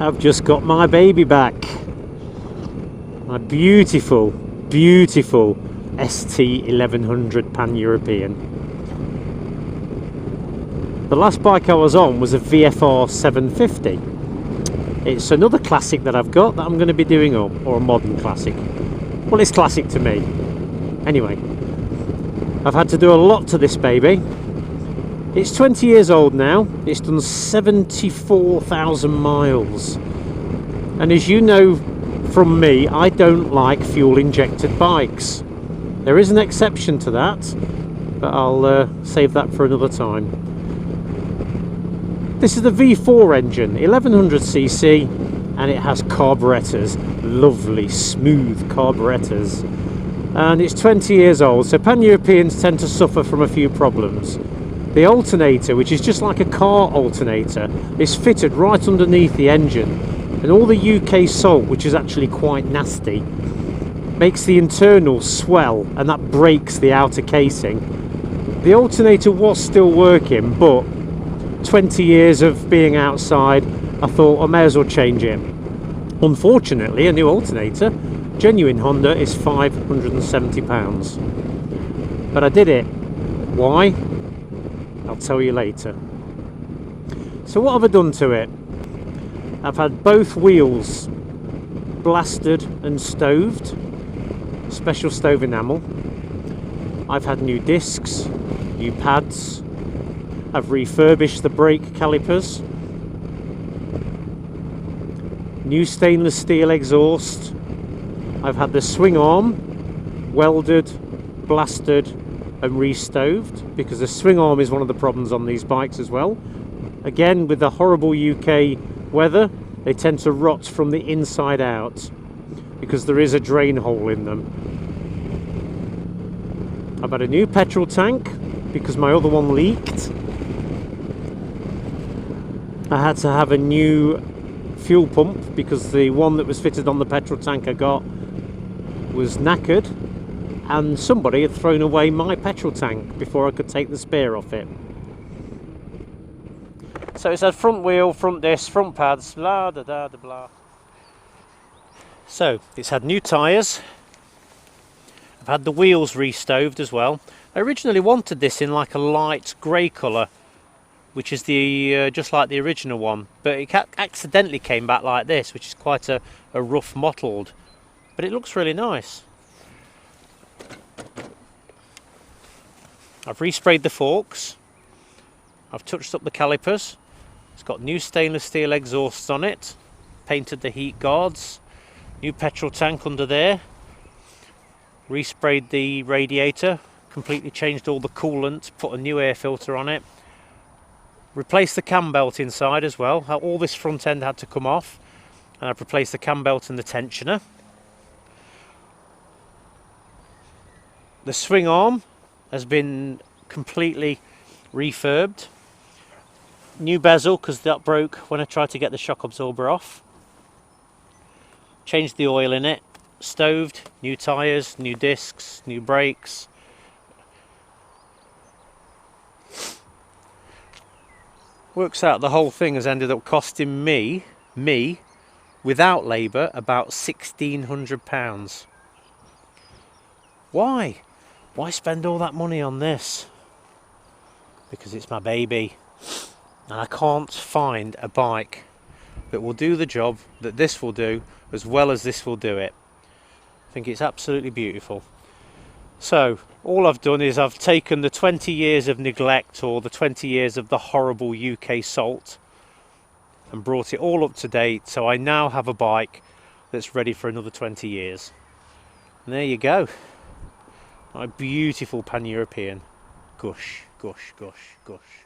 I've just got my baby back. My beautiful, beautiful St1100 Pan-European. The last bike I was on was a VFR 750. It's another classic that I've got that I'm going to be doing up, or a modern classic. Well, it's classic to me. Anyway, I've had to do a lot to this baby. It's 20 years old now. It's done 74,000 miles. And as you know from me, I don't like fuel injected bikes. There is an exception to that, but I'll save that for another time. This is the V4 engine, 1100cc, and it has carburettors, lovely smooth carburettors. And it's 20 years old, so Pan-Europeans tend to suffer from a few problems. The alternator, which is just like a car alternator, is fitted right underneath the engine, and all the UK salt, which is actually quite nasty, makes the internals swell, and that breaks the outer casing. The alternator was still working, but 20 years of being outside, I thought I may as well change it. Unfortunately, a new alternator, genuine Honda, is £570. But I did it. Why? I'll tell you later. So what have I done to it? I've had both wheels blasted and stoved, special stove enamel. I've had new discs, new pads. I've refurbished the brake calipers, new stainless steel exhaust. I've had the swing arm welded, blasted and restoved, because the swing arm is one of the problems on these bikes as well. Again, with the horrible UK weather, they tend to rot from the inside out because there is a drain hole in them. I've had a new petrol tank because my other one leaked. I had to have a new fuel pump because the one that was fitted on the petrol tank I got was knackered, and somebody had thrown away my petrol tank before I could take the spare off it. So it's had front wheel, front disc, front pads, blah da da da blah. So it's had new tyres. I've had the wheels restoved as well. I originally wanted this in like a light grey colour, which is the just like the original one, but it accidentally came back like this, which is quite a rough mottled, but it looks really nice. I've resprayed the forks, I've touched up the calipers, it's got new stainless steel exhausts on it, painted the heat guards, new petrol tank under there, resprayed the radiator, completely changed all the coolant, put a new air filter on it, replaced the cam belt inside as well. All this front end had to come off, and I've replaced the cam belt and the tensioner. The swing arm has been completely refurbed. New bezel because that broke when I tried to get the shock absorber off. Changed the oil in it, stoved, new tyres, new discs, new brakes. Works out the whole thing has ended up costing me, without labour, about £1,600. Why? Why spend all that money on this? Because it's my baby. And I can't find a bike that will do the job that this will do as well as this will do it. I think it's absolutely beautiful. So all I've done is I've taken the 20 years of neglect, or the 20 years of the horrible UK salt, and brought it all up to date, so I now have a bike that's ready for another 20 years. And there you go. My beautiful Pan-European. Gush, gush, gush, gush.